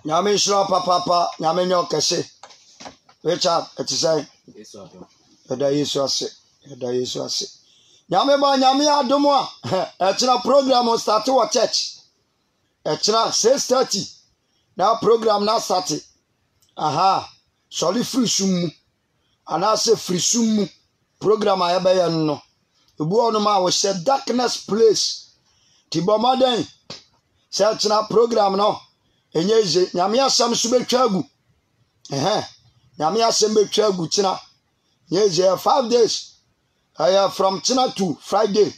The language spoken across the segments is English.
Nyame shira papa nyame nyo kese Richard etisai eda Yesu ase nyame ba nyame adomo a etira program start wa church etira 6:30 na program na start soli free sum ana se free sum program ayaba ya no ebu onu ma wo she darkness place tibomaden se etira program no enyeje nyame asam so betwa agu nyame asam betwa agu kina nyeje 5 days from China to Friday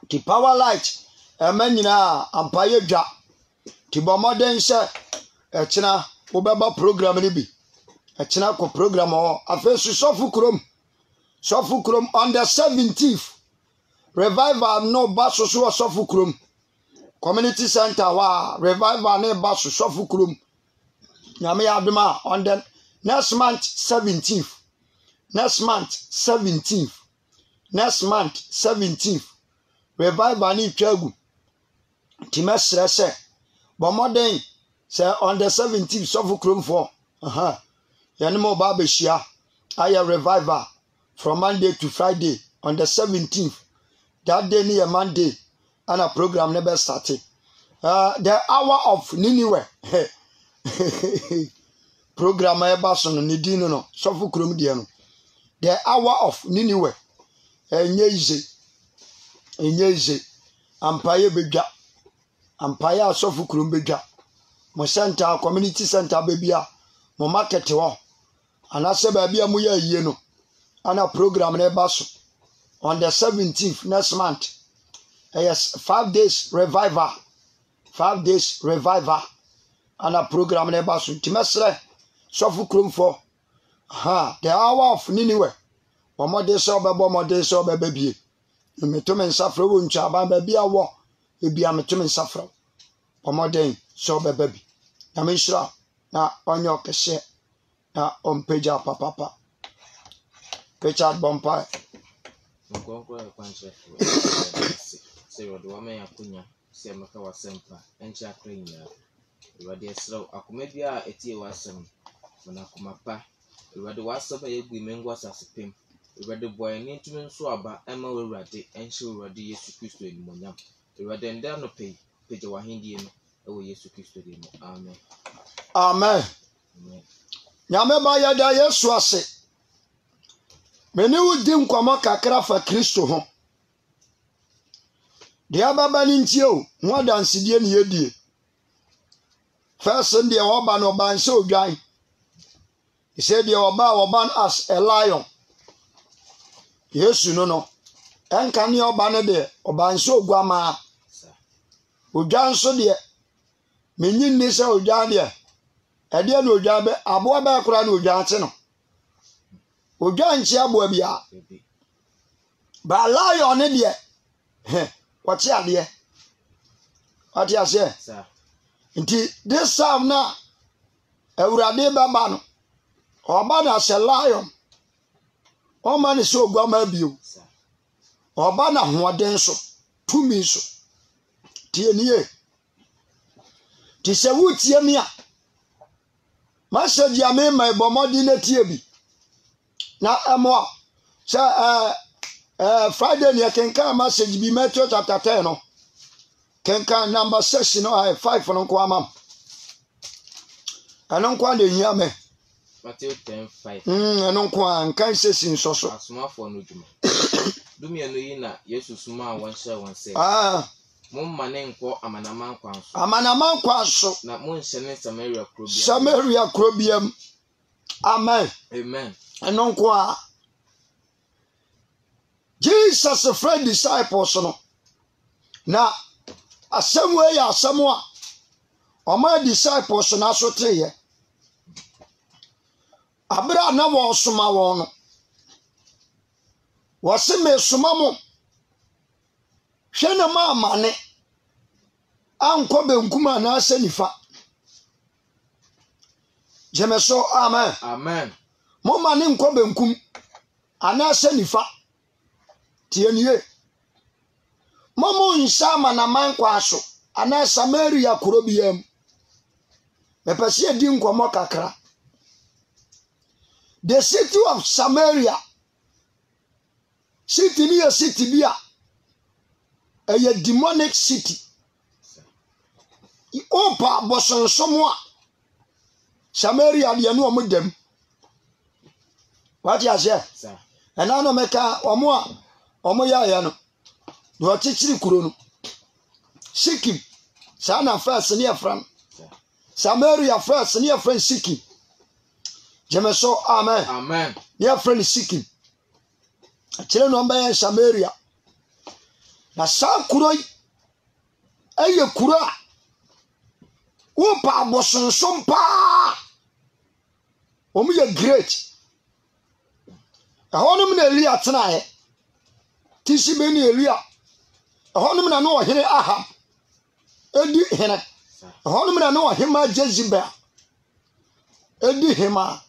the power light emanyina ampaye dwa tibomoden se kina obeba program ni bi kina ko program o afesu sofu krom on the 17th revival no baso so sofu krom community center wa revival ne baso sofu krom nyame aduma on the next month 17th revival ni twagu timesre se bomoden se on the 17th sofu krom for yani mo ba behia aya revival from Monday to Friday on the 17th that day near Monday and a program never started. The hour of Niniwe program ebason ni dino no sofu krom die no the hour of Niniwe enyeze ampaye bedwa ampaye sofu krom bedwa mo center community center bebia mo market wo anase ba bia mo ya yie no ana program na ebaso on the 17th next month. Yes, 5 days revival and a program never soon timesre sofu krom for the hour of Niniwe one more day so baby metumen safra wo ncha ba baby awo ebia metumen safra one more day so baby na menshira na onyo kese na ompeja papa Richard Bompa do wame akunya se maka wasempa encha krenya iwade esro akomebia etie wasem na akomapa iwade wasem yegu mengo asasepem iwade boy ni ntumi nso aba ema wurade enche wurade Yesu Kristo enimonyam iwade nda no peje wahindie no ewo Yesu Kristo de no amen nyame ba ya da Yesu ase meni wudi nkwama kakra fa Kristo ho dia baba ni ntio ho dansidie ne yedie first dia oba no ban se odwan he said dia oba as a lion Yesu no enka ne oba ne de oban se ogwama odwan so de menyin ni se odwan de ede no odwan be aboa ba kura no odwan te no odwan chi aboa bia ba lion ne de What's ade what you say nti this time na Ewurade baba no oba na se lion o ma ne so ogwama bio oba na hoden so tumi so tie nie ti se wutie mi a message ya me mai bomodi na tie bi na emo se Friday ni kenka message bi Matthew chapter 10 no kenka number 6 no 5 no kwa mam anon kwa le hia me Matthew 10:5 anon kwa nkan sesin soso asomafo no dwuma dumi eno yi na Yesu suma won hye won se momma ne nko amanaman kwa so na mon hye ne Samaria krobiam amen anon kwa Jesus friend disciples no na asemwe ya asemwa oma disciples na so teye abra na wo soma won no wose me soma mo hwɛ ma amane ankɔ benkum anaasɛ nifa gyeme so amen Amen. mo ma ne nkɔ benkum anaasɛ nifa tie nie mo nsa amanaman kwa aso ana Samaria kuro biam mepɛsɛ di nkɔmɔ kakra. The city of Samaria city ni a city bia a demonic city. Opa bosonsomo a Samaria de no omudem. What you say? And I no meka omo ya no. Do chichiri kuro no. Sikim sana first near from Samaria first near friend Sikim. Jemeso amen. Amen. Near friend Sikim. Achire no mba Samaria. Na sa kuro eye kuro a Opa bosonsom pa omu ye great ahonum na Elia tenae tisi be ni Elia ahonum na no ohene Ahab edi hene ahonum na no ohema Jezebel edi hema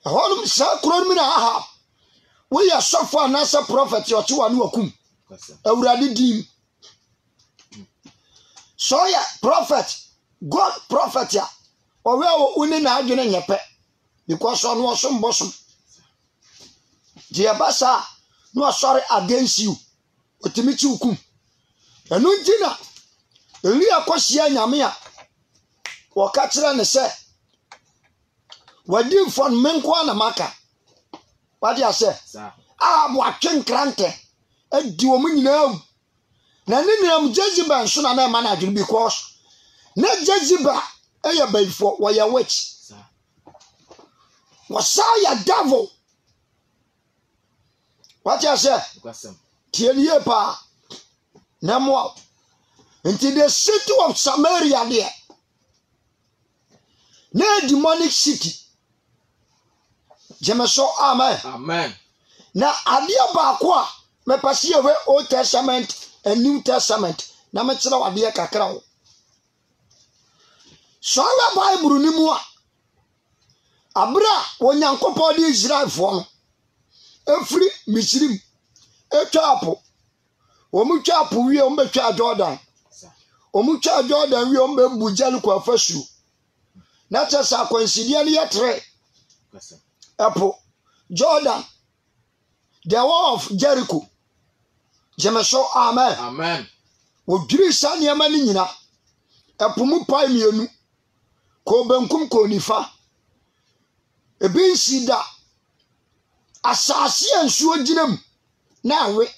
ahonum sa kuronum na Ahab we ya sofo anasa prophet yo chewa no akum awurade dim so ya prophet God prophet ya owe uni na adwene nyepe because on was some bosom diabasa no sorry against you otimichi ukum enu ntina Elia kwahia nyame a wo ka kire ne se wadi fon menko na maka wadi ase bo atwen krante adi wo nyina na ne niam Jezebel so na ma na adwene because na Jezebel eye bayfo wo ya witch wasa ya devil what you say tieniye pa na mo into the city of Samaria there na demonic city jemeso amen Amen. na adia ba ko a mepase we Old Testament and New Testament na me kire wade kakra wo so our Bible ni mu a abra wonyankopɔ de Israel fo no efri Misrim etwapo omutwapo wie ombetwa Jordan omutwa Jordan wie ombebu Jericho afasu na tesa konsidia ne yetre epo Jordan the wall of Jericho jemeso amen Amen. odwiri sane ama ni nyina epo mu pai mienu ko benkum ko nifa ebi sida asase ansuo ginam na awe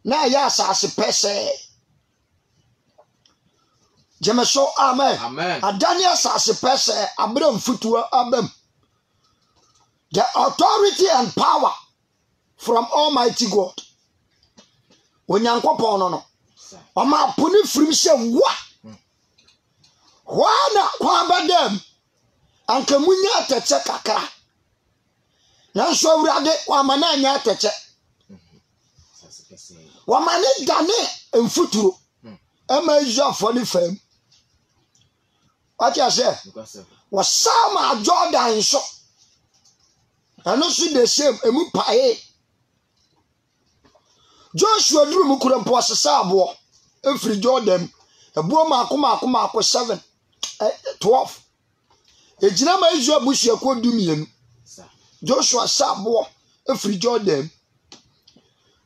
na ya asase pese jemeso amen Amen. adani asase pese abram futua abam the authority and power from Almighty God onyankopon no oma puni frim se wana kwa badam anka munya atete kakra na so awurade wa mana anya atete wa mane dane emfuturo ama Israelfo ni fam what you say was sama Jordan so and also the same emu pae Joshua duru mu kura mpo asesa abo efri Jordan ebo maako 7 12 ejina ma Israel bushia ko dumien Joshua sabo efri Jordan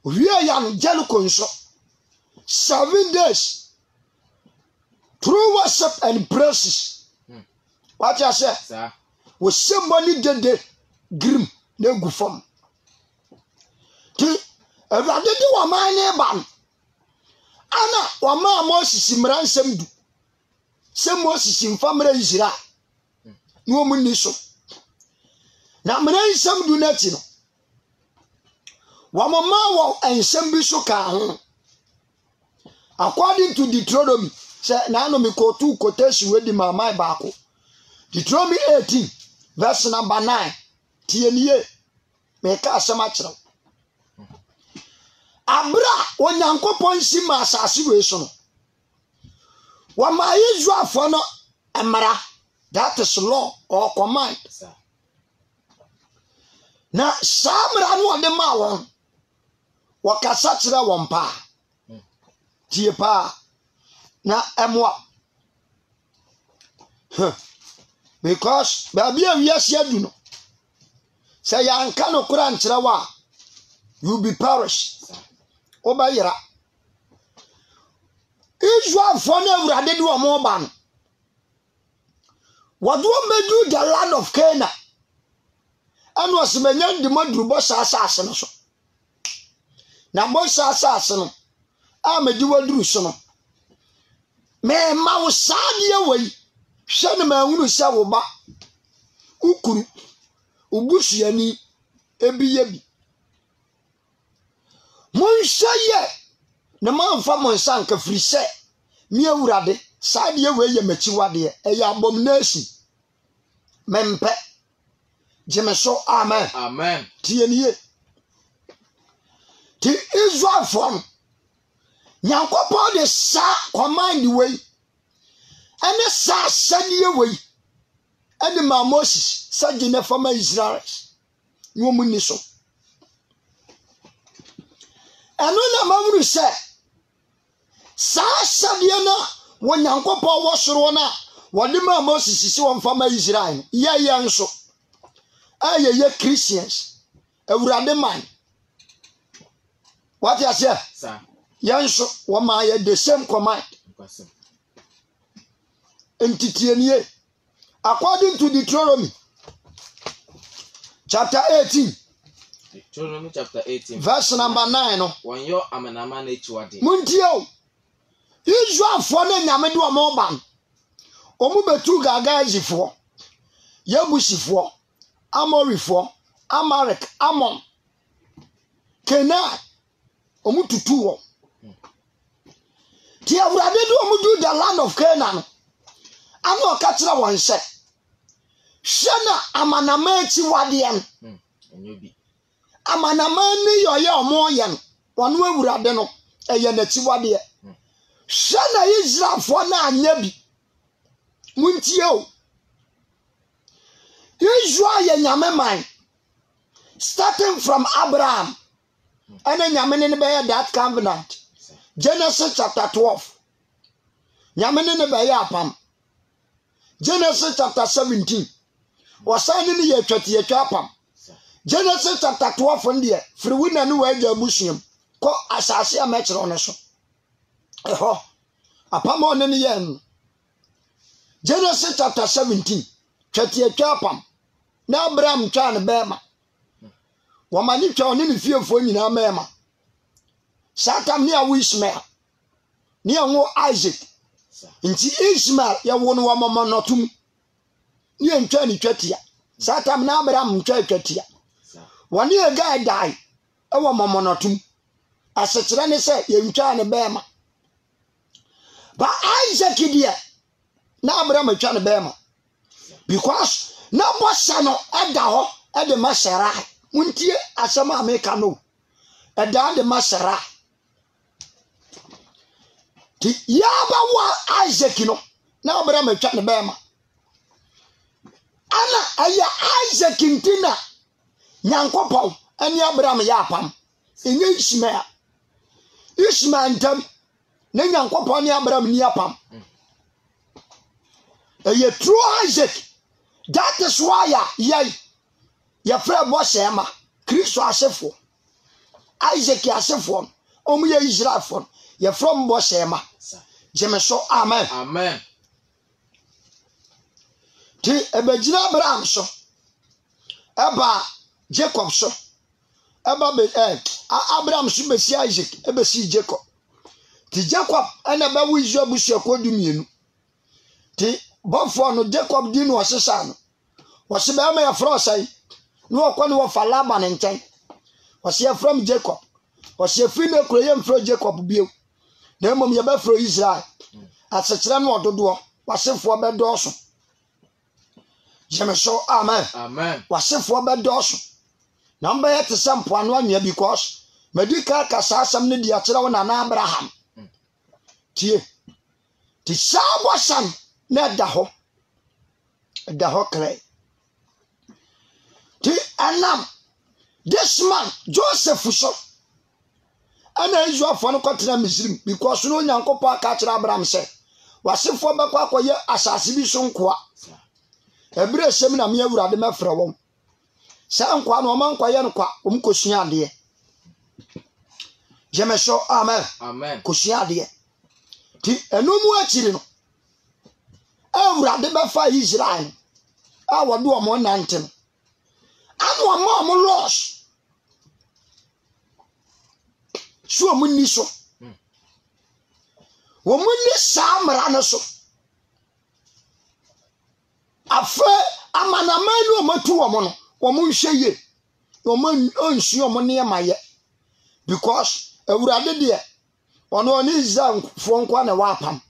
wie ya no Jericho nso 7 days through worship and praises what you say sir we somebody did grim na gufom ti everade di wa man ne ban ana wa ma Moses mransem du se Moses mfamra Israel no mu ni so na mransem du na ti no wa mama wa ensem bi so ka ho according to Deuteronomy say na no me ko tu quotation we di mama baako Deuteronomy 18 verse number 9 tieniye me ka asema kire abra onyankopon si ma asase we so no wa ma Israelfo no amara, that is law or command. Na samra no de ma won wakasa kire won pa tie pa na emwa because baby awiase adu no say yanka no kura nkire wa you be perish obayira Israel for na urade de omo ba no wado medu the land of Canaan and was menyan de maduru bo asase no so na bo asase no a medi waduru so no me ma wo saade wei hwe ne ma hunu se wo ba ukuru ubusuani ebiye bi monhye na manfa monsan ka frise mi awurade saade wei ye machi wade e ya abomination mempe jemeso amen amen tieniye ti Israel form nyankopon de sa command wei ene sa sadie wei ene ma Moses sajine fama Israel nwomu ni so eno na mawuru se sa sadie na wo nyankopon wo soro na wode ma Moses si won fama Israel ye nso ayeye Christians awurade man what you say sir yanso wo ma ye the same command entitienie according to Deuteronomy chapter 18 Deuteronomy chapter 18 verse number 9 no won yo amanama na echiwade muntie Israel for na nyame do mo ban omu betu gagazifo yebusifo Amorifo Amalek Ammon Canaan omu tutu wo ti awurade do omu do the land of Canaan ano ka kira won se hwena amanama echi wade en enyobi amanama ni yoye omo ye no wono awurade no eye na chi wade hwena Israelfo na anya bi muntie o Israel ye nyame man starting from Abraham and nyame ne be that covenant Genesis chapter 12 nyame ne be ya apam Genesis chapter 17 wasani ne ye twete apam Genesis chapter 12 ndie friwina ne wa ja busuam ko asase amekere ono so eho apam one ne ye Genesis chapter 17 twete apam na Abraham twa ne bema wamani twa oni ne fiefo nyina mema satam ne awu Ismael ne anwo Isaac nti Ismael ya wo no wamama notum ne ntwa ne twatia satam na Abraham ntwa twatia woni ega dai e wo mama notum asekere ne se ye ntwa ne bema ba Isaac die na Abraham twa ne bema because na bossa no eda ho e de masara muntie asema ameka no eda de masara ti yaba wa Isaac no na Abraham twa ne bema ana aya Isaac ntina nyankopon ani Abraham ya apam enye Ishmael ntam na nyankopon ni Abraham ni apam eye true Isaac. That is why ya friend was Emma, Christo asefo, Isaac asefo, omuye Israel fon, ya from boss Emma. Jemeso amen. Amen. Ti ebejina Abraham so, eba Jacob so, eba be Abraham so besi Isaac, eba si Jacob. Ti Jacob ana ba wu Israel busu akodu mienu. Ti bofo no Jacob di no osesa no wose be ma ya frosai no okọ no fa Laban nchen wose ya from Jacob wose fi na kuro ye mfro Jacob bio na mom ye ba fro Israel asekere no ododo wasefo be doso jemeso amen amen wasefo be doso na mba ye te sampo anu anwa because Medika kasasam ne dia kyerɛ wo Nana Abraham. Tie. Ti sabosam na da hɔ. Da hɔ krai. Ti anam this man Joseph so. Ana Israel for no kɔtena Misrim because no Nyankopɔn aka kyerɛ Abraham sɛ wasefo bɛkɔ akɔyɛ asase bi so nkoa. Ebire sem na me Awurade mɛfrɛ wɔn. Sɛ nkoa no ɔman kɔyɛ no kwa kosua adeɛ. Jemeso amen. Amen. Kosua adeɛ. Ti enomu akyiri no. Awurade bɛfa Israel. A wɔde wɔn nante no. Anu ɔmo loss. So munni so. Wo munni samra no so. Afa amanamanu omatu wo mo no. Wo mo nhwe ye. Wo mo onsu wo mo ne maye. Because Awurade de ono oni Israel fo nkwa na wapam.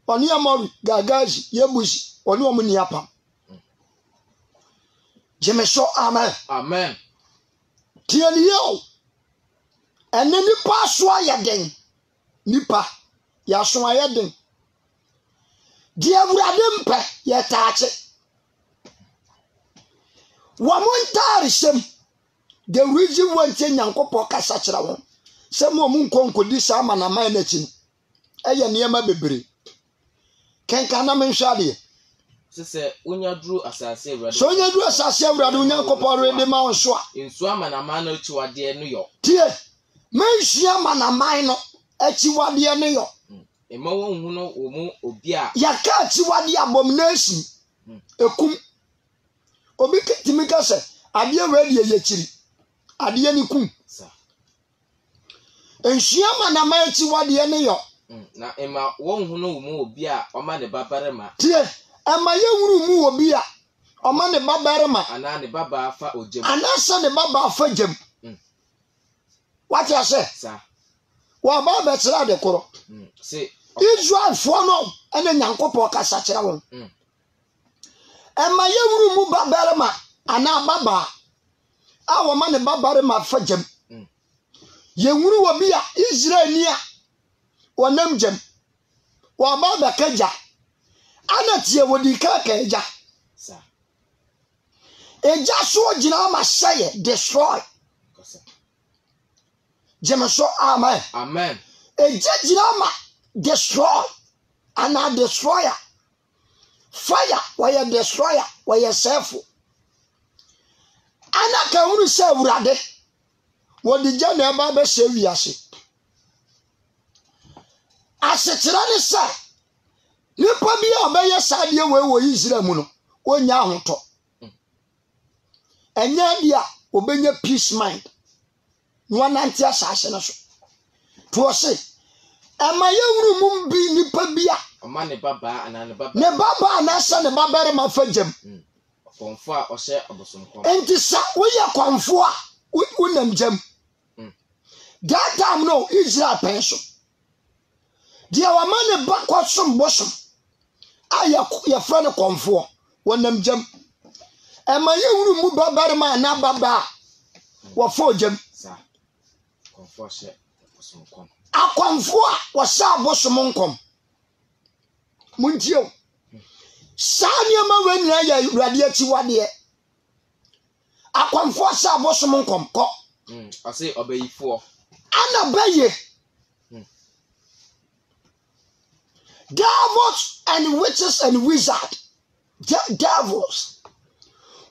Oni amori gagaji yebushi oni wo mo ni apam. Jemeso amen. Amen. Tieni yo. Ene nipa so ayeden. Nipa ya so ayeden. Di Awurade mpe ye taache. Wo mo ntare sem. The reason why Nyankopɔn kasa kyerɛ wɔn. Sɛ mo nkonkodi sa ama na man n'akyi no. Ɛyɛ nneɛma bebree. Kenka na menhwɛ adeɛ. Sɛ onya duru asase Awurade. So onya duru asase Awurade Nyankopɔn rede ma wɔn so a. Nsu ama na man no akyiwadeɛ no yɔ. Tie. Menhia ama na man no akyiwadeɛ no yɔ. Ema wɔn hu no wo mu obi a. Yaka akyiwadeɛ abomination. Ekum. Obi kitimi ka sɛ adeɛ wɛ de yɛ kyiri. Adeɛ ni kum. Enhia ama na man akyiwadeɛ no yɔ. Na ema wɔn hu no wo mu obi a ɔma ne babarema. Tie. Ema ye wuru mu obi a ɔma ne babarema. Ana ne baba afa ogyem. Ana sa ne baba afa gyem. What you say? Sa. Wa ba be kyerɛ de koro. Say Israel fo no ene Nyankopɔn kasa kyerɛ wɔn. Ema ye wuru mu babarema ana baba a wɔma ne babarema afa gyem. Ye wuru obi a Israel ni a wɔnam gyem. Wa ba be kagya. Ana tie wodi ka eja. Sa. Eja so gyina ma sey destroy. Jemeso amen. Amen. Eja gyina ma destroy. Ana destroyer. Fire why destroyer why self. Ana ka unu se Awurade. Wodi gya na eba be se wiase. Asekyera ne sa nipa bi a obeye sade wo Israel mu no onya ahoto enya dia obenya peace mind no nanti asase no so to se ama ye wuru mu bi nipa bi a oma ne baba ana ne baba na sa ne baba re ma fagem konfo a ohye abosomko enti sa wo ye konfo a unam jam that time no Israel penso dia wa ma ne ba kwasom bosom aya ya fra ne konfo wonam jam ema ye wuru mu babarema na baba wo fo jam sa konfo hye abosomko akonfo a wo sa abosomko muntio sani ama wanyina ya Awurade akyiwade akonfo sa abosomko ko ase obayifo ana baye devils and witches and wizards. Devils,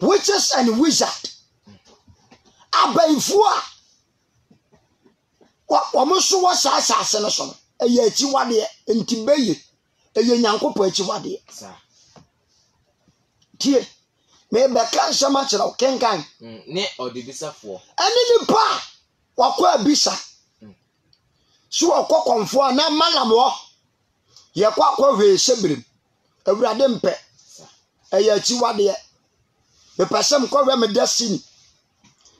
witches and wizards. Abayfua. Wamusu wa sa no so. Eye akyiwade enti baye. Eye Nyankopɔn akyiwade. Sa. Tie. Me be kan shama kyerɛ wo kenkan. Ne odibisafo. Ani nipa wakɔ abisa. So wakɔ konfo na malamwo. Ye kwa hwe sebrim Awurade mpe eye akyiwade me pesem kwa hwe me destiny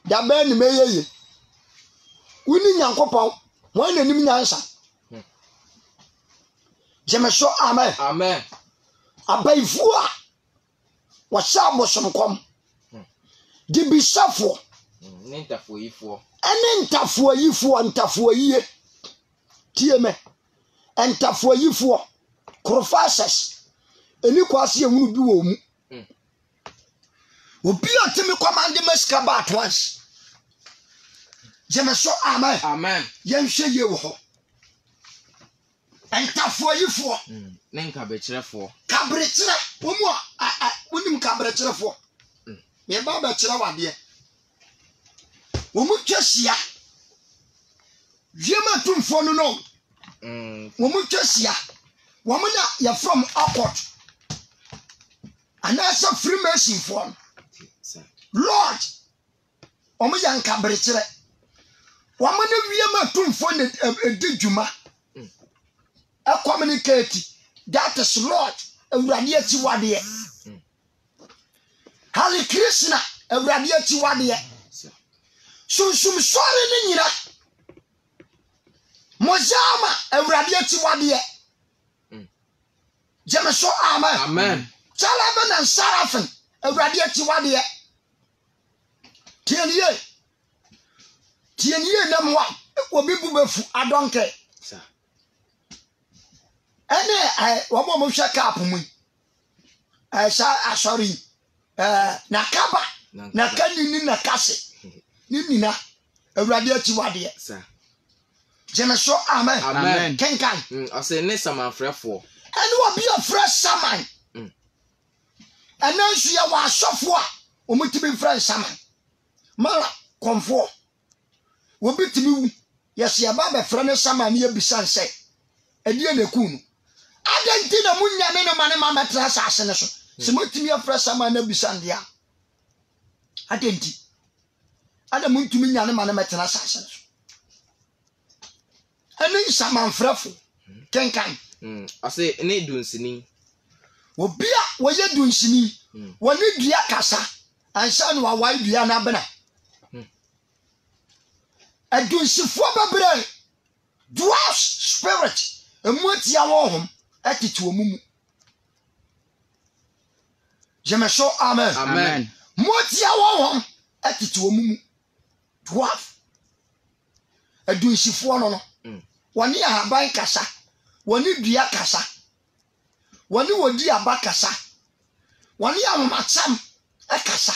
da ba ni meyeye wuni Nyankopɔn won nanim nyansa Jemeso amen. Amen. Abayfua wa sha bosom kom di bisafo Nentafoyifo. Ene ntafoyie. Tie me. Entafoyifo. Crofasses. Eni kwase ehunu bi wo mu. Obi atemi command meska at once. Jemeso amen. Amen. Yenhwe ye wo ho. Entafoyifo. Nenka becherefo. Kabrechere. Womu wonim kabrecherefo. Me ba bechere wade. Womu twasia. Wiema tumfo no no. Womu twasia. Womu na ya from airport. Anasa Freemason form. Lord. Womu ya kabrechere. Womu na wiema tumfo ne edijuma. A communicate. That is Lord. Ewurade ati wade. Hali Krishna. Ewurade ati wade. Sum sorry ni nyina. Mojama ewurade ati wade. Jemeso amen. Amen. Chalaben and Seraphim ewurade ati wade. Tienye namwa obi bubefu adonke. Ene wamo mo hwe cap mu. Sorry. Na kaba na kanini na kase. Nina ewurade ati wade. Sir. Jemeso amen. Amen. Kenkan. I say ne samanfrefo. Ene obi a fresh saman. Ene nsu ya wa asofo a omutimi fresh saman. Mara komfo. Obi timi wu. Yes ya ba be frene saman ye bisan se. Edie na ku no. Adenti na munya ne no mane ma metra asase ne so. Se motimi afra sama na bisan dia. Adenti. Ada muntumi nya ne mane metra asase ne so. Ene sama mfrafo. Kenkan. I say ne dunsini. Obi a wo ye dunsini. Woni dua kasa. Ansa no wa wai dua na bena. Adunsifo babre. Dwarf spirit. Emuatia wo hom. Attitude mumu. Jemeso amen. Amen. Motia wo attitude mumu. Dwarf. Edunsifo no no. Woni ahaban kasa. Woni dua kasa. Woni wodi aba kasa. Woni amamacham akasa.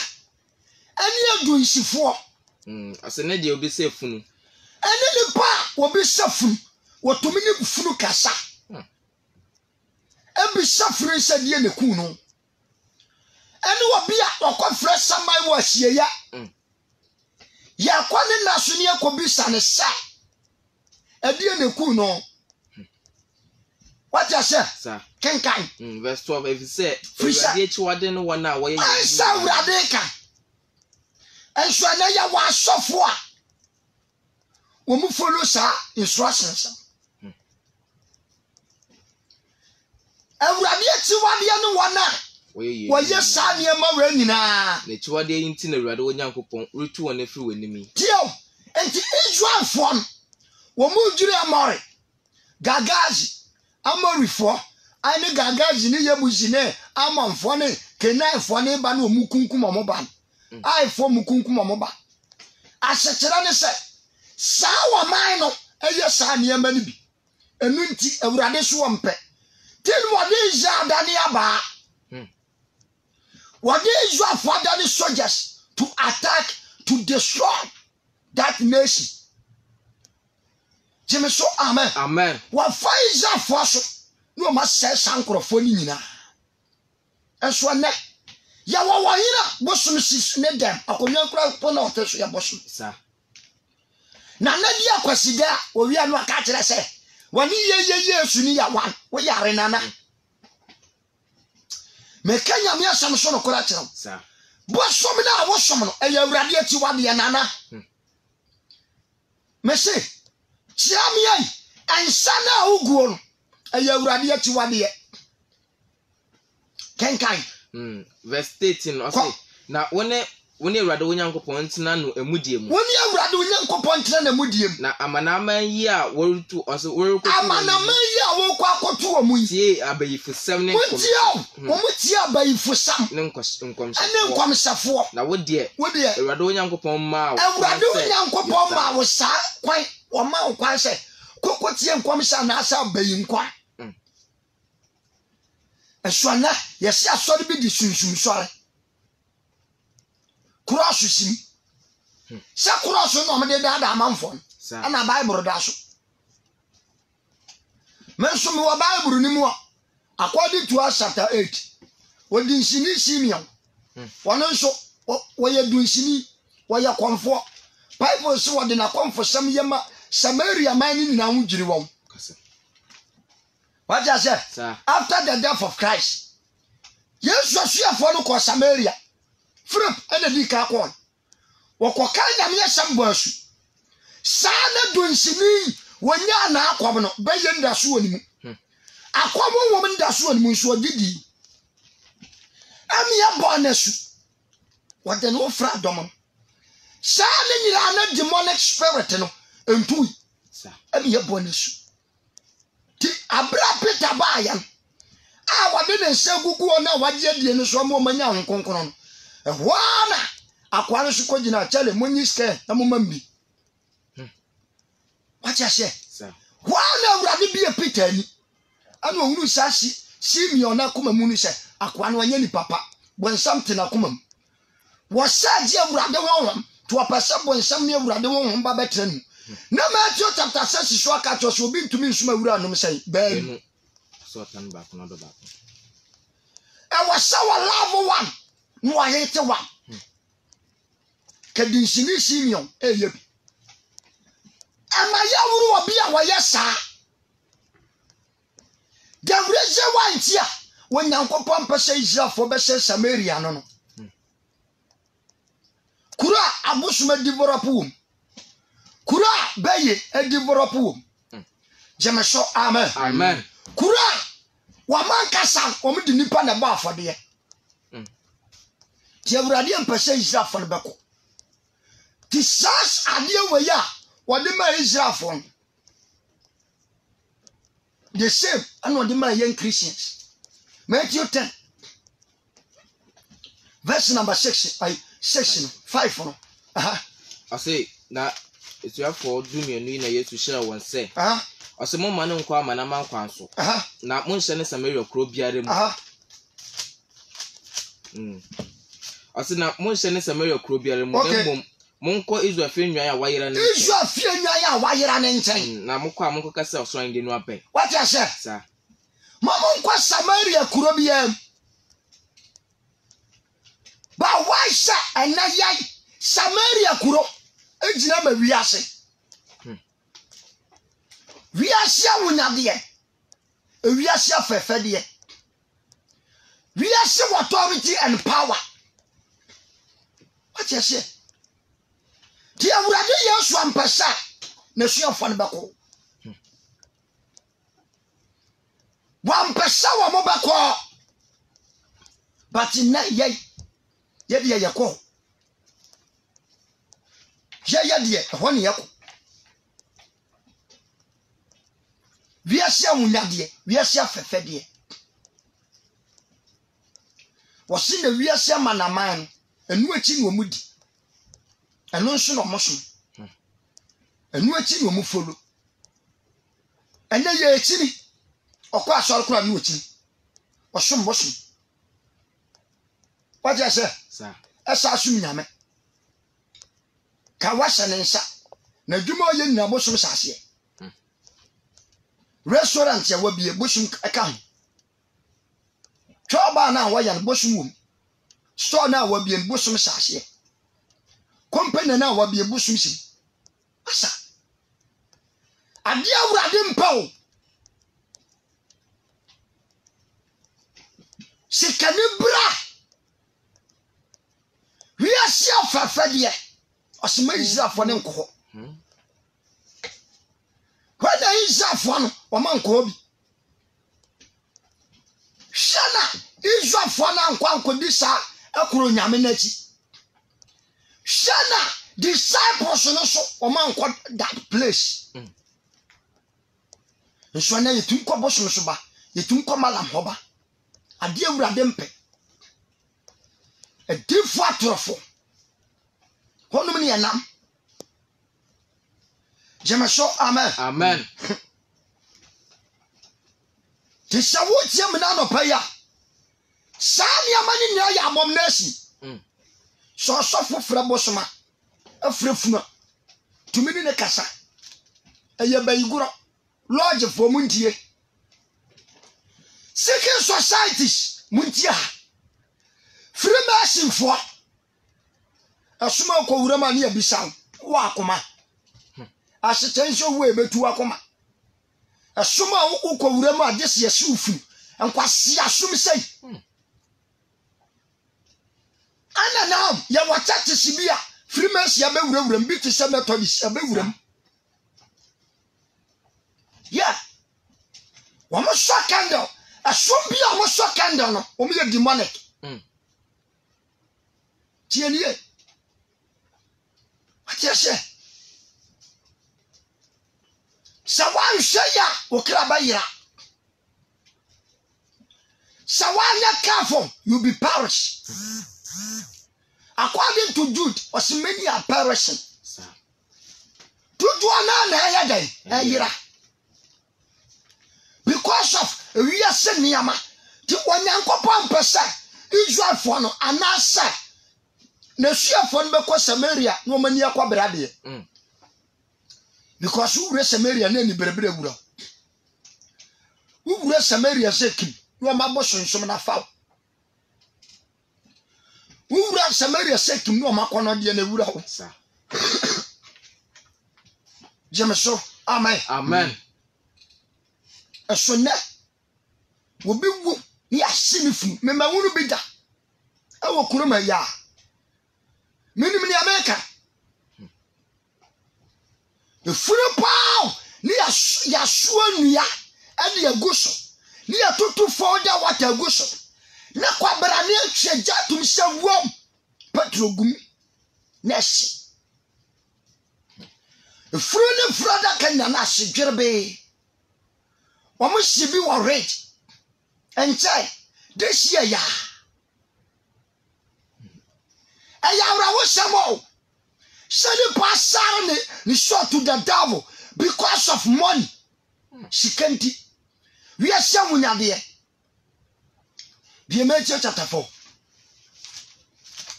Ani edunsifo. Ase ne de obi se funu. Ani ne pa obi se funu. Wotumi ne funu kasa. Ebi safri sadie ne ku no. Ene obi a okofre samai wo ahie ya. Ya kwa ne naso ne akobisa ne sa. Edie ne ku no. What you say? Sir. Kenkan. Verse 12 if you say ewurade echi wade no wona wo ye. Ansa ewurade ka. Enso na ya wa asofo a. Wo mu follow sa instructions. Ewurade ati wade no wona wo ye sa ne ma wura nyina. Na echi wade yin ti na ewurade wo Nyankopon retu wona firi wanimi. Tio enti Israel fon wo mu jure amore. Gagazi amorifo ani gagazi ni yebuzi ne amonfo ne kenaifo ne ba na omukunkum omoba. Aifo mukunkum omoba. Asekere ne se sa wa man no eye sa ne ma ni bi. Enu nti ewurade so wo mpe. Tin what is Dani Aba? What is your father soldiers to attack, to destroy that nation? Jemeso amen. Amen. What fires are force? No must say Sankrofoni. And so ne. Yawa hina bosom sis ne dem. Akonya kura pona oteso ya bosom. Sir. Na nadia kwasida owi anu aka kire se. Wani ye suni ya wan wo yare nana me kanya me asam so no kora kire sir bo som na wo som no e ya urade ati wade ya nana me se chia me ai ansa na oguo no e ya urade ati wade ye kenkai verse 13 o say na wone Woni Awurade Onyankopɔn ntena no emudie mu. Woni Awurade Onyankopɔn ntena na emudie mu. Na amanaman yi a worutu ɔso worukotu. Amanaman yi a wokɔ akoto wɔ mu yi. Tie abayifusɛm ne nkom. Wɔn tie abayifusam. Ne nkomsɛfo. Ɛne nkomsɛfo. Na wodie. Awurade Onyankopɔn ma wo. Awurade Onyankopɔn ma wo sa kwan. Wɔma wo kwan sɛ koko tie nkomsɛ na asa abayinkwa. Ɛsoana yɛsi asɔre bi di sunsun sɔre. Cross sim. Sa cross no ɔmde dada amanfo. Ana Bible da so. Menso me wa Bible ni mu a according to Acts chapter 8. Wodi nsini Simeon. Wɔno nso wɔyɛ dunsini, wɔyɛ kɔmfo. Bible so wɔde na kɔmfo sam yema Samaria man ni na ho dwiri wɔn. What I say? After the death of Christ, yes, Josiah no ko Samaria. Philip and the Dika kon. Wako kanya me sambosu. Sana dunsini wonya na akwam no beye nda so onimu. Akwam wo nda so onimu so gidi. Ami abonesu. Wode no fra dom. Sana nyira na demonic spirit no entui. Ami abonesu. Ti abra Peter bayan. Wade ne nse gugu na wagye die no so mo manya honkonkron no. Ehwana akwano so kogina chale monyi ske na momambi. Wacha she. Wana Awurade bi e Peter ni. Ana ohunu sashi Simeon na kuma mu ni se akwano anya ni papa. Bonsam te na kuma mu. Wo saje Awurade wonhom to apasa bonsam ne Awurade wonhom ba betre nu. Na Matthew chapter 6 so aka to so obi ntumi nsuma wura no sei baa so tan back no do back. E was our love one. No I hate one. Kadinshini Simeon yebi. Ama ya wuru obi a woye sa. The reason why ntia when Nyankopon pese Israel for be Samaria no no. Kura abusuma develop wom. Kura beye e develop wom. Jemeso amen. Amen. Kura wa mankasa omudi nipa na ba afode. Ti Awurade empese Israel for beko. Ti sas ade we ya wode ma Israel for. The same and wode ma young Christians. Matthew 10 verse number 6 section 5 no. I say na it's your for do me no na Yesu share won say. Ose mo ma no nkwa amana man kwan so. Na mo nhyɛ ne Samaria kro biare mu. Ose na mo nhyɛ ne Samaria kro biare mu dem mo nkɔ Israel fe nwan a wayera ne. Israel fe nwan a wayera ne nkyɛn. Na mo kɔ a mo nkɔ kasa ɔsɔn de no apɛ. What you say? Sa. Mo nkɔ Samaria kro biare. Ba why sa enayai Samaria kro ejina ma wiase. Wiase awunyade wiase afefede wiase authority and power. What you say? Ti Awurade Yesu ampesa na suafo ne beko. Wampesa wa mo beko. But na ye de ye ko. Ye de ho ne ye ko. Wiase awunyade wiase afefede. Wose na wiase amanaman enu achi no mudi. Enu nso no moso. Enu achi no mufolo. Ene ye achi ni okwa asori kura no achi. Osom bosom. What you say? Sir. Esa asum nyame. Ka wasa ne nsa. Na dwuma ye nyina bosom sase. Restaurant ya wabie bosom aka ho. Choba na wa ya bosom wom. Store na wabie bosom sase. Company na wabie bosom sim. Asa. Ade Awurade mpaw. Sikane bra. Wiase afafade. Osema Israel for ne nko. When Israel for no oman ko bi. Shana Israel for na nkwa nkodi sa akoro nyame na chi. Shana disciples no so o man kwa that place. Nso na yetum kwa boso no so ba, yetum kwa malam hoba. Ade awurade mpe. A difu atrofo. Honum ne enam. Jemeso amen. Amen. Tisawo tie me na no pa ya. Sani amani nya ya abomination. So fra bosoma. Afra funa. Tumini ne kasa. Eye bayiguro. Lodge for muntie. Second societies muntia. Freemason for. Asuma ko wurama ne abisa wa akoma. Asitenso we betu akoma. Asuma ko wurama adese yesu ufu. Enkwase asum sei. Ana now ya watati sibia Freemason ya be wuram bi te se Methodist ya be wuram. Yeah. Wama so candle. Asum bia wama so candle no. Omo ye demonic. Tienie. Atiese. Sawan sheya okraba yira. Sawan ya careful, you be perish. According to Jude, was many are perishing. Jude one na day, yira. Because of we are saying niyama, ti wanyankopon pesa Israel for no anasa. Na shia for no be Samaria no mani akwa brade. Because who re Samaria na ni berebere wura. Who re Samaria sekim no mabo sonsom na faw. Who re Samaria sekim no makono de na wura ho. Jemeso amen. Amen. Esone wo bi wu ni asinifu me ma wunu bi da e wo kuroma ya minim ni America e furu paw ni ya so anua e de aguso ni ya tutu foda wata aguso na kwabra ni atwe jatum se wom petrogum nesi e furu ni frada kanya na asjedwerebe Wamo shibi wa rage. Enchai. This year ya. Eya wo shamo. Shani pasar ni short to the devil because of money. She can't. We are shamu nyade. Be Matthew chapter 4.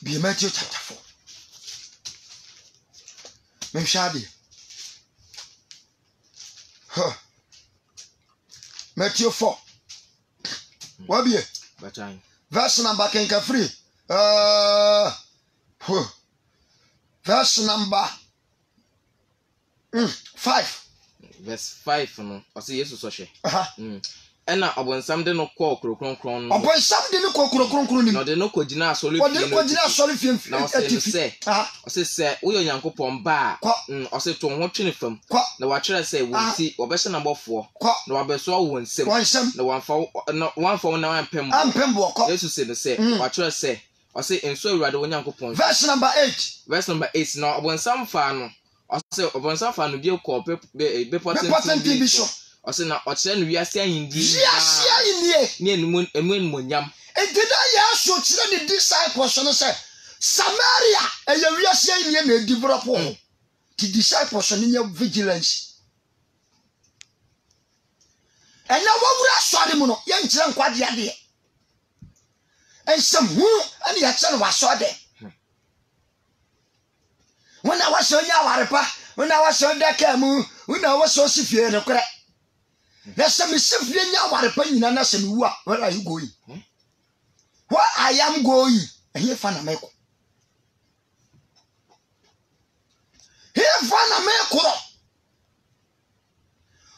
Be Matthew chapter 4. Memshadi. Huh. Matthew 4. What be it? Verse number kenka free. Verse number 5. Verse 5 no. I say Jesus so she. Ena obonsam de no ko krokronkron no. Obonsam de no ko krokronkron ni. No de no ko gina asole fie. No gina asole fie. Na o say se wo yo Nyankopon ba o say to ho twene fam. Na wa kire say wonti obehye na bofo. Na wa beso wo nsem. Na wanfa na wampem. Ampembo ko. Jesus say no say wa kire say o say enso awurade wo Nyankopon. Verse number 8. Verse number 8 na obonsam fa no. O say obonsam fa no bi ko be potent bishop. O say na o kire no wiase ahindi. Wiase ahindi. Ni enmu nyam. Edida ya so kire the disciples no say Samaria eya wiase ahindi na develop. The disciples no nya vigilance. And now what would I saw them no yen kire nkwade ade. And some who and ya kire was saw there. When I was on ya warepa, when I was on that kamu, when I was so severe no kra. There's some severe ya warepa nyina na sem wu a, where are you going? Where I am going. And here fana meko. Here fana meko.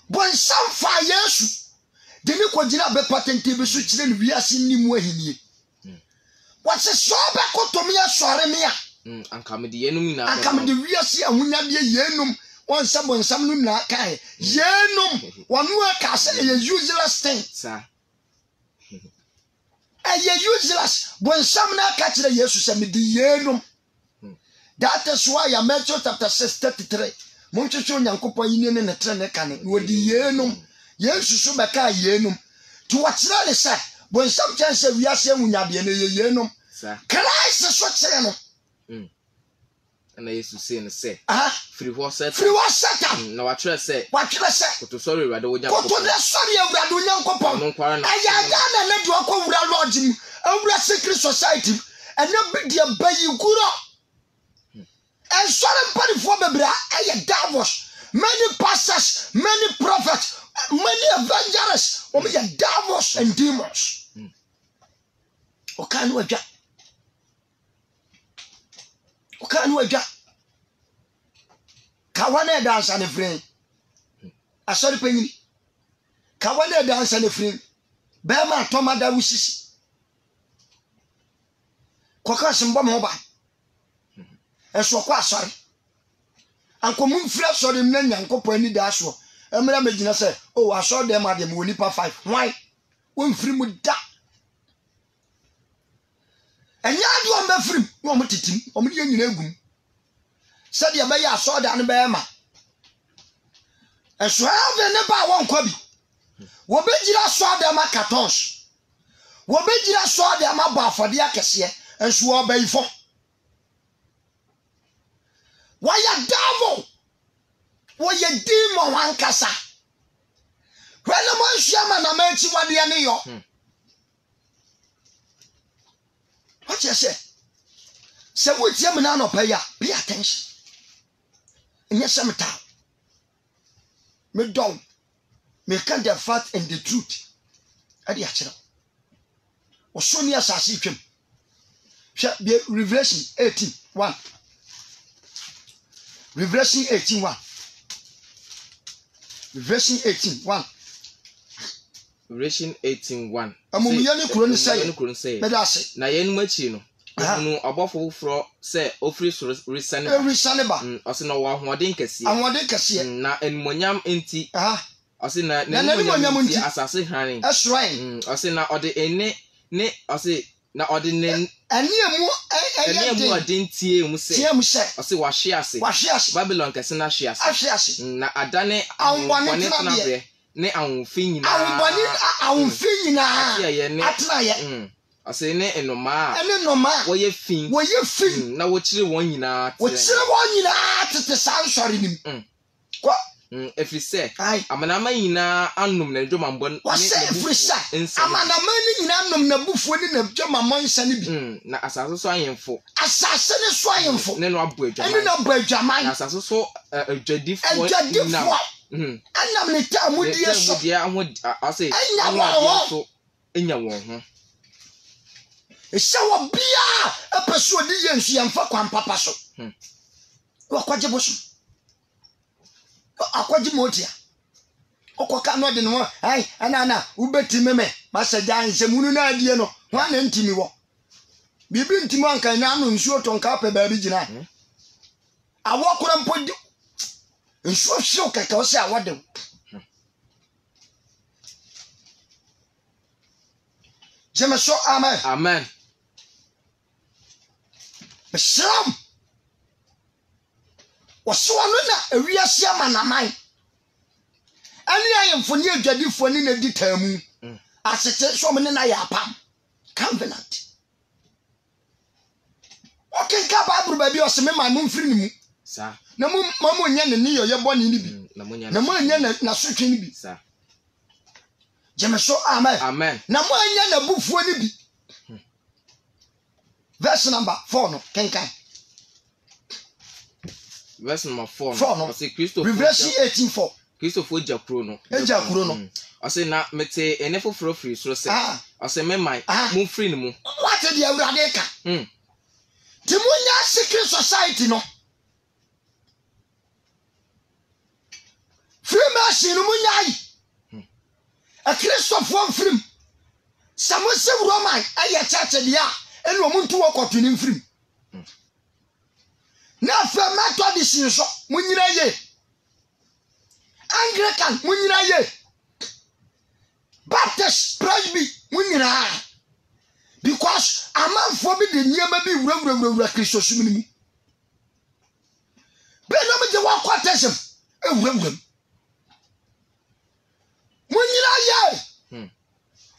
Bon some fire yesu. Deni ko gina be patent be so kire ni wiase ni mu ahinie. What se so be ko to me asore me a. Ankam de yenum na. Ankam de wiase ahunya de yenum. Won sabon sam nu na kai. Yenum. Wonu aka say a useless thing. Sir. Useless. Bon sam na ka kire Yesu say me de yenum. That is why Matthew chapter 6:33. Monchicho nyankopon yini ne trene kane. Wodi yenum. Yesu so beka yenum. To watchna ne say, bon some chance we ase wunyade ne yenum. Christ so kire no. And I used to say and say, free was set. No, I try say, what you say? To sorry, rather, would you go to the sorry of the young couple? I let you go with our lodging, over a secret society, and not be dear bay you good. And sorry, party for the bra, I Davos, many pastors, many prophets, many evangelists, or me Davos and demons. O can we get? Can we get? Kawane dance and a friend. I saw the penny. Kawane dance and a friend. Bema Tomada wishes. Quakas and Bomba. And so quite sorry. Uncle Moon flaps on him, and Uncle Penny Dashwo. And Medina said, oh, I saw them at the Munipa 5. Why? One free would die. And you are the free, one with it, or me in your said your bay, I saw down the Bama. And so I never won't copy. What be you saw them at Catons? What be you saw them about for the Acacia and swore bay for? Why a devil? Why a demon one cassa? When the man shaman, I met you at the New York. What you say? Say, would you man pay attention? And yes, I'm a town. Me don't. Me can't the fact and the truth. At the actual. Or so near Sassikim. Shall be Revelation 18:1. Revelation 18:1. Revelation 18:1. Revelation 18:1. Amumiyani couldn't say. But I say, Nayan Machino. No, above all for say, offers resent every Sanaba. As in a one dinkasi. And what dinkasi. Na and Monyam inti. As in a Nanamunti assassin honey. That's right. As in or the ne, as it now or the name. And near more dinty, Musse. I say, what she has. Babylon Cassina she has. Na Adane, I want ne awufin na atna ase ne enoma wo ye fin na wo kire won nyina tete sansori nim kwa efise amanama nyina anum na dwoma mbon ne efisa amanama ni nyina anum na bufuo ni na dwoma monsa ni bi na asase so ayemfo ne no abo adwaman na asase so adwadifo na anam ne ta mudie so ase anwa so enya won ho esawo bia epeso di yensu yemfa kwan papa so wakwaje boso akwaje motia okoka no de no ai anana ubetime me masaja nsemunu na adie no wana ntimi wo bibi ntimi anka na anu nsuo tonka pe ba bi gina awokora mpodi nsuo hwe okaka o se awode Jemeso amen amen Besram Waswanu na ewiase amanaman ani ayemfoni adwadifo ni na ditamu asete so me na ya pam covenant okay ka Bible ba bi o se me ma no mfiri ni mu sa na mu mamo nya ne ni yoye boni ni bi na mo nya na sotwe ni bi sa Jemeso amen amen na mo nya na bufuo ni bi verse number 4 no kenkan verse number 4 no say Christopher Revelation 18:4 Christopher Jakuro no I say na mete enefo free so say I say me man mo free ni mu what the awurade ka ti mo nya secret society no free machine mo nya yi a Christopher free samose Roman aye church dia eni omuntu wokotu ni free na fa Methodist so munyira ye Anglican munyira ye Baptist Presby munyira because amanfo bi de niema bi wura Kristo sumini Benam de wa quatesm ewuram munyina ye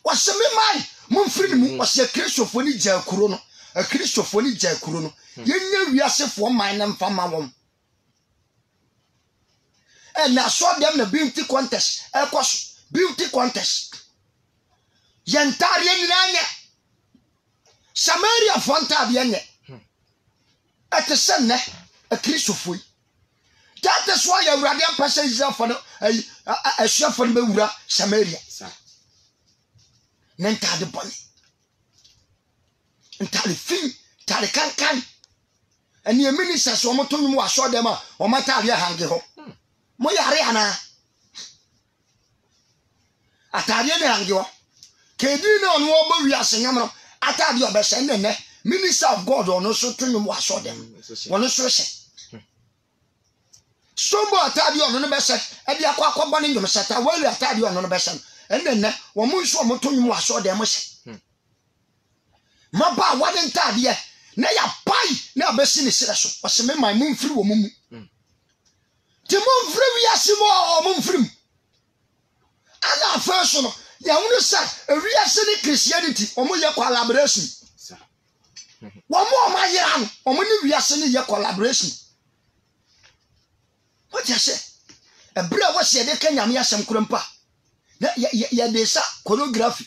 waseme mai mumfiri mu wase kristofo ni gya kuro no a kristofo ni gya kuro no yenya wiasefo man na mfama wom and I saw them the beauty contest beauty contest yentari nyanya Samaria fonta bienye at senne a kristofo that is why you radio person is for a chef for the Samaria nenta de boni ntale fin tale kan and your ministers o moto mu aso dem a o mata ave hange ho mo yare ana atade ne hange ho kedi na onu obo wi asenyam atade obese nene minister of God ono so tunu mu aso dem wono so hye sombo atade ono no bese e dia kwa akobọ ne nyom sata wali atade ono no bese nene wo mu nso mo tunu mu aso dem hye maba wade ntade na ya pai na abesi ne sere so wose me man mumfiri wo mumu ti mumfiri wi asimo o mumfiri ana afaso no ya hunu sa wi asini Christianity o mo ye collaboration wo mo ma yira no o mo ni wi asini ye collaboration what you say e bra wo se de kan nyame asem kurampa na ya de sa choreography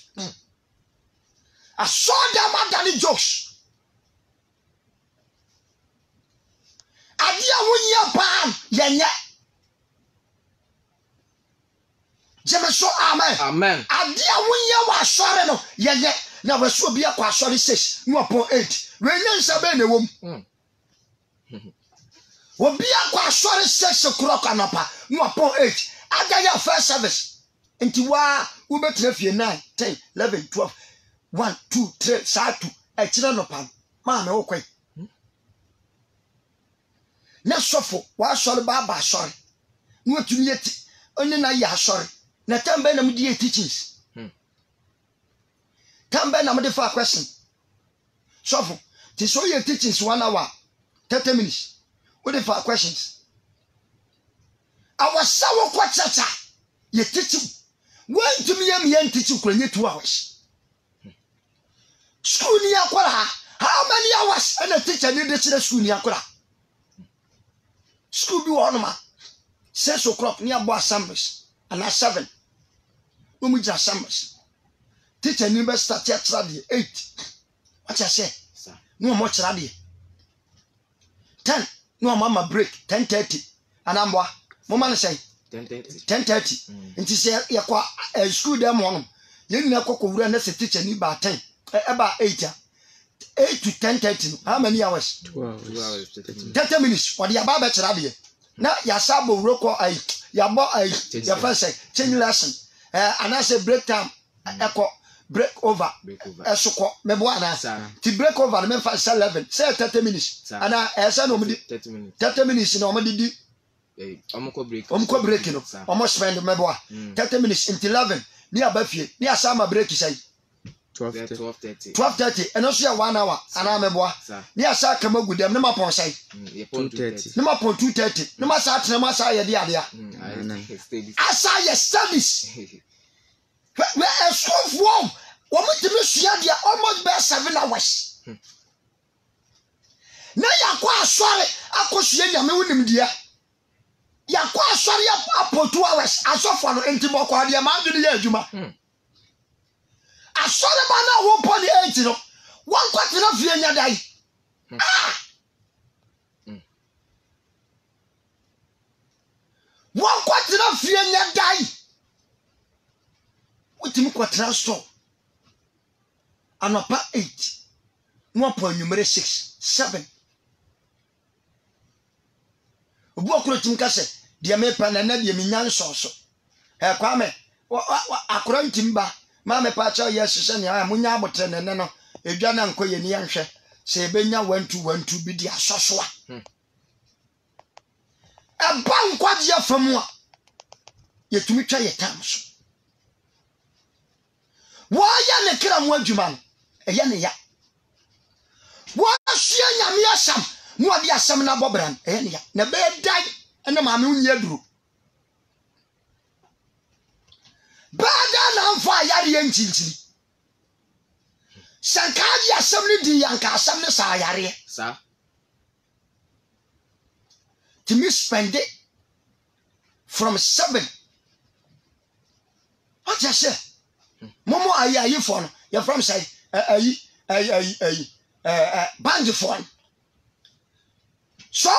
I saw them at jokes. Adia wunya pan yenye. Jemeso amen. Adia wunya wa sore no yenye. Na we so bia kwa sore 6 no upon 8. We nyansa be na wom. Wo bia kwa sore 6 o'clock anapa no upon 8. Ada ya first service. Nti wa wo betre fie 9, 10, 11, 12. 1, 2, 3, satu. Echira no pan. Ma me okwe. Na sofo wa sori baba sori. No tumi eti. Oni na ya sori. Na tambe na mudi teachings. Tambe na mudi for question. Sofo. Ti so ye teachings 1 hour. 30 minutes. What for questions? Our sawo kwa chacha. Ye teaching. When to me am teaching kwa 2 hours. School ni akwara how many hours and a teacher need to school ni akwara school bi won ma 6 o'clock ni abo assemblies and at 7 no mu ja assemblies teacher ni be start at 8 what I say no mo chira de 10 no mama break 10:30 and amwa mo man say 10:30 nti say yakwa school dem won ye ni akoko wura na say teacher ni ba 10 about 8 to 10:30. How many hours? 2 hours. 30 minutes. What the ababa chirabie. Now ya sabo roko ai ya bo ai ya first change lesson. And I say break time. Echo break over. Esoko mebo ana. Ti break over me fa 11. Say 30 minutes. And I say no 30 minutes. 30 minutes no me di. Omko break no. Omo spend mebo 30 minutes until 11. Ni abafie. Ni asama break say 12:30 and also 1 hour and I'm a boy. Near Sakama good them, no more pon say 2:30. No more 2:30. No more sat no more say the idea. I saw your studies. Where a school form. What to miss ya almost by 7 hours. Now ya quite sorry. I could see ya me with him dear. Ya quite sorry up for 2 hours. I saw for no intimo kwa dia man do the juma. I saw the man now 1.8 no. 1 quarter of year die. Ah. 1 quarter of year die. What you quarter store? Anapa 8. 1.6 7. Obu okoro timkase dia me pa na na dia minyan soso. Kwame akoro ntimba ma me pa cha yesese ne a munya abotre ne no edwa na nkoye ni anhwe se benya 1212 bi dia soso a. Aba nkwaje afamu a yetumi twa yetam so. Wa ya ne kra mu adwuma no eye ne ya. Wa hye nyame asam no ade asem na bobran eh ne ya na be dai ene ma me unye duru bada na mfa yare yentinti sanka ya asem ni di yanka asem ne sa yare sa to me spend it from 7 what you say momo ayi for no you from say ayi band for so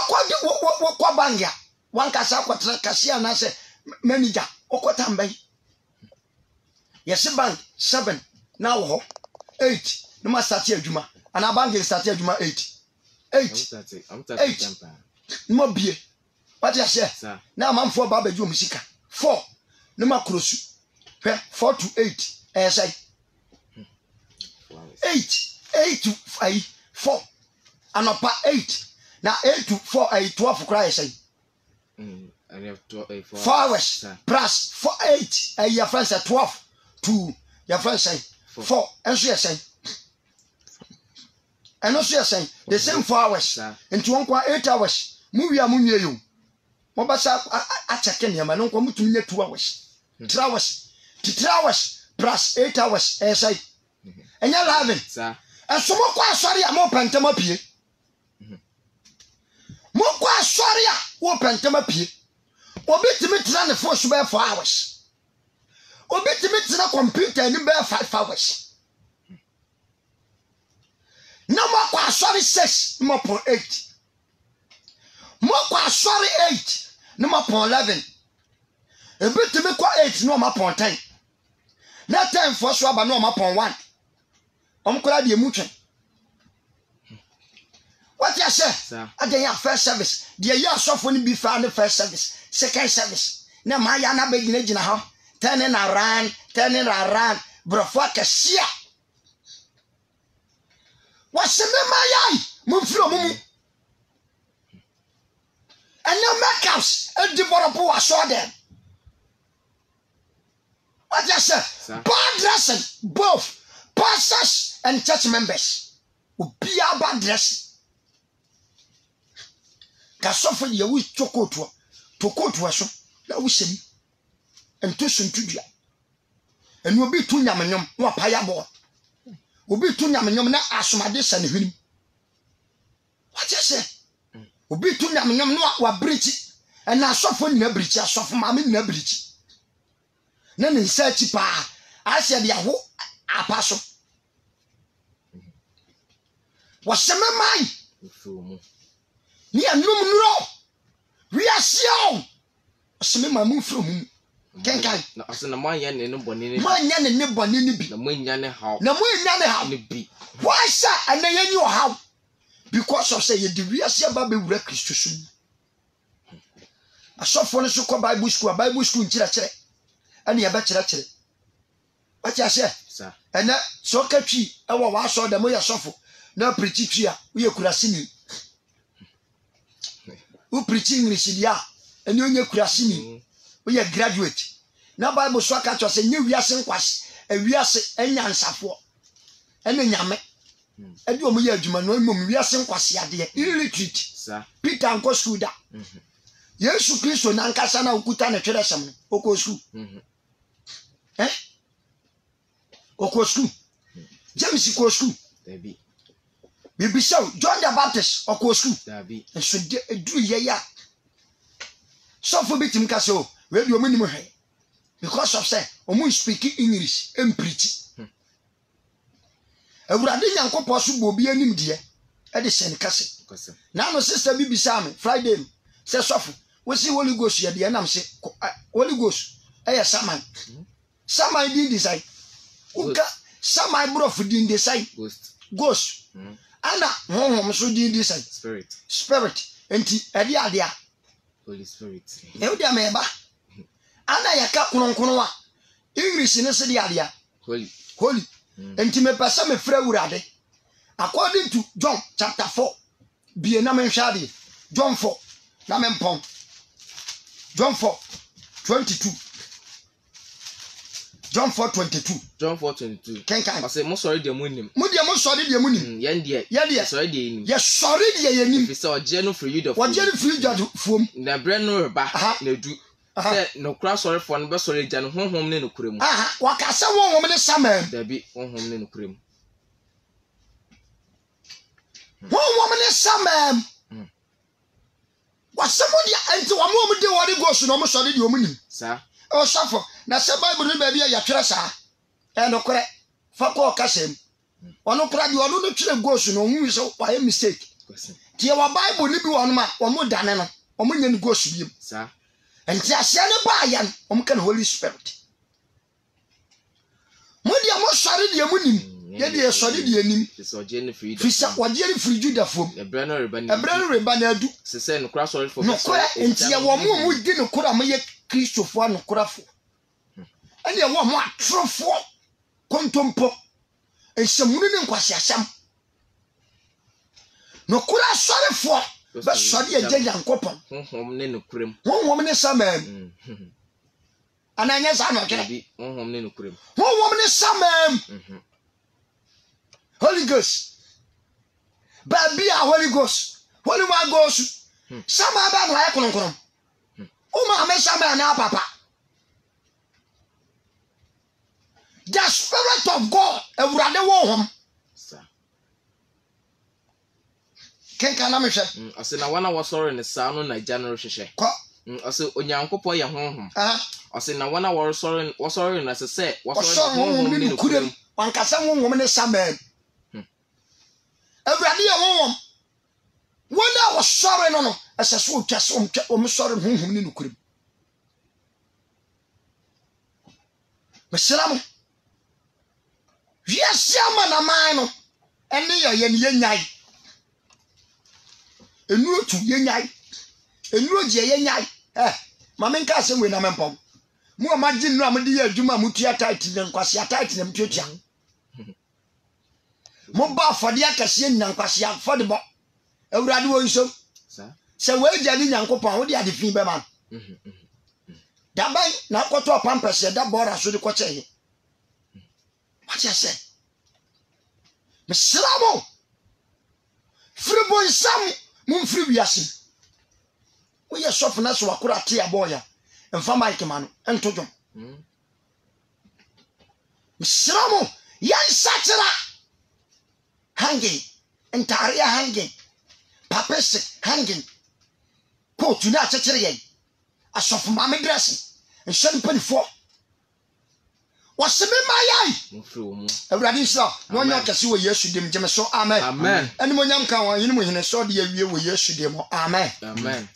kwa bangya wan kasa kwatra kasia na say manager okota mbai yes band 7 now ho 8 no ma start adwuma ana band start adwuma 8 I'm 30 no bie what you say na man for baba ju musika 4 no ma krosu 4 to 8 say 8 to 4 anopa 8 na 8 to 4 12 cry say 4 hours plus 8 your friends at 12 to your friends say 4 and so you say and also you say the same 4 hours into 1.8 hours movie amunye you mo basa a check in here no ko mutumi na 2 hours 3 hours 3 hours plus 8 hours say and you having and so mo kwa sorry am pentema pie mo kwa sorry a wo pentema pie obi timi tira ne phone so be 4 hours obi timi tira computer ni be 5 hours no mo kwa sorry 6 mo po 8 mo kwa sorry 8 no mo po 11 ebi timi kwa 8 no mo po 10 na 10 for so aba no mo po 1 omkura de mutwe what you say again your first service the year sofo ni bi fa the first service second service na ma ya na be gina ho turning around brofo akasia wase me mayai mo firo mo and no makeups and develop was so them what you say bad dressing both pastors and church members will be a bad dressing. Kasofo ye wi tokoto so na wo hyem ento suntudia enu obi tu nyamenyom na paya bo obi tu nyamenyom na asomade sane hwenim what you say obi tu nyamenyom na wa brichi na asofo na brichi asofo ma me na brichi na ne nsachi pa asia dia ho apaso waseme mai ni anum nuro we are sio aseme mamu from kenkan na asena man ya ne boni ni man ya ne boni ni bi na man nya ne haw ni bi why sir anaye ni o haw because of say the we are sio ba be wura Kristo so asofo no so ko bible school nchira kire ani ya ba kire what you say sir and so katwi e wo wa so da mo ya sofo na preach twi a we kurasini who preach English dia eni onye kurase ni we graduate na bible so aka cho say nye wiase nkwase wiase enyansafo ene nyame edi omo ye adwuma no mom wiase nkwase ade illiterate sir Peter anko school da Yesu Kristo na nkasa na okuta ne twere sem no oko school oko school James ko school debi Bibisha John the Baptist oko school debi so de edu ye ya so for bitim ka so we bi omo ni mo hwe because of say omo speak English and preach Ewurade Nyankopɔ so bo bi anim de e de sen kase na no sister bibisa me Friday say sofo we see Holy Ghost ye de nam say Holy Ghost e saman saman din design uka saman bro for din design ghost ana honhom so din design spirit enti e de ade a Holy Spirit e wo de ameba ana yaka konokono a English ne se de ade a holy enti me pesa me fra Wurade according to John chapter 4 bie na me hwade John 4 na me mpon John 4:22 John 4:22. John 4:22. Kenkan. I say mo sorry de munim. Mo de mo sorry de munim. Yen de. Ye de. Sorry de nim. Ye sorry de ye nim. Fi say oje no free you the. Oje no free you fuom. Na bre no reba na du. Say no kra sorry for no be sorry ja no honhom ne no kurem. Waka say honhom ne samem. Da bi honhom ne no kurem. Honhom ne samem. Wasemo dia enti wo mo de wori go so no mo sorry de omunim. Sa. O safo na se Bible no ba bia ya twere sa. E no kore. Fa ko kasem. Ono kra di ono no twere go so no hu so why mistake. Tie wa Bible ni bi wono ma wo mo dane no. Wo mo nya ni go so biem. Sa. Enti ase ne ba ya no wo mo kan Holy Spirit. Mo dia mo sorry de omunim. Ye de sorry de anim. So oje no free. Fi sa oje ni free Juda fom. E bre no reba ni. E bre no reba na adu. Se say no kra sorry for. No kora enti ya wo mo di no kora mo ye Kristofo anu korafo. Ene ya wo mo atrofo kontompo. Ensemunu ne nkwasi asam. No kora sorefo. Be sori ye je Yankopon. Honhom ne no kurem. Honhom ne samem. Ananya sa no twere. Bi honhom ne no kurem. Honhom ne samem. Holy Ghost. Baby a Holy Ghost. Holy One Ghost. Sama ba no aye konokono. O ma me sama na papa. The Spirit of God, ewurade wo hom. Sa. Kenka na me hwe. Ase na wana wo sorry ne sa no na ja no hwehwe. Ko. Ase onyankopon ye honhom. Ase na wana wo sorry na se se wo sorry honhom ni kurem. Wankasa honhom ne samem. Ewurade ye honhom. Wona wo sorry no no, ese so twase o me sorry honhom ni kurem. Mesram. Wiase ama na man no ene ye ne nyai. Enu otu ye nyai. Enu oje ye nyai. Mama nka asem we na mempom. Mu amagi nu amde ye adwuma mutua tight ne nkwase tight ne mtutua. Mo ba afode akase nya nkwase afode bo. Ewurade wo nso. Se we gya ni Nyankopon wo de adefin be man. Dabai na akoto pampese da bora so de koche. What you say? Mesramo. Fribo nsam mum fri wiase. We ye shop na so akura te aboya. Emfa mic man entodom. Mesramo yan satira. Hanging. Entire hanging. Papes hanging. Coat you na chechere ye. Asof mama dressing. And shun penny for. What's the my eye? Everybody saw no one can see what you should dim Jim so amen. Amen. And when young can you know when I saw the year we you should dim amen. Amen.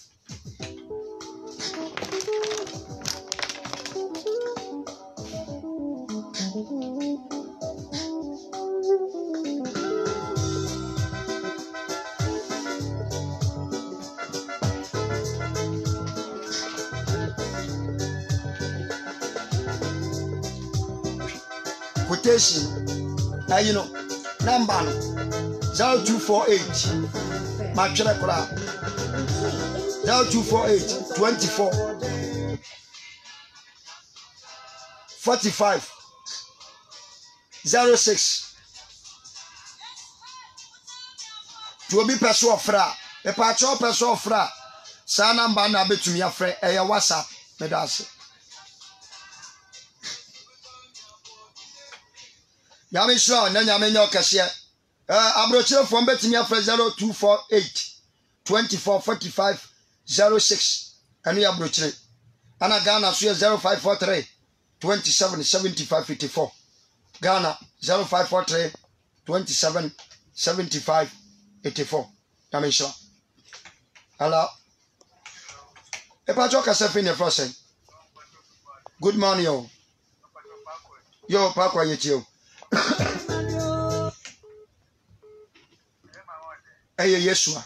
Quotation, you know, number 0248. My chakra 0248 24 45 06 to be person of fra. A patch of person of fra. Sa number na betumi afre e ya WhatsApp me das. Yami sure na nyame nyo kase. Abrochire from betumi afre 0248 24 45 06. Anu ya abrochire. Ana Ghana so 0543 27 75 54. Ghana 0543 27 75 84. Yami sure. Hello. Epa joka sefi ne frosen. Good morning yo. Yo pakwa yetio. Eye Yeshua.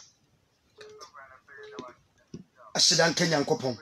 Asidan Kenya nkopon.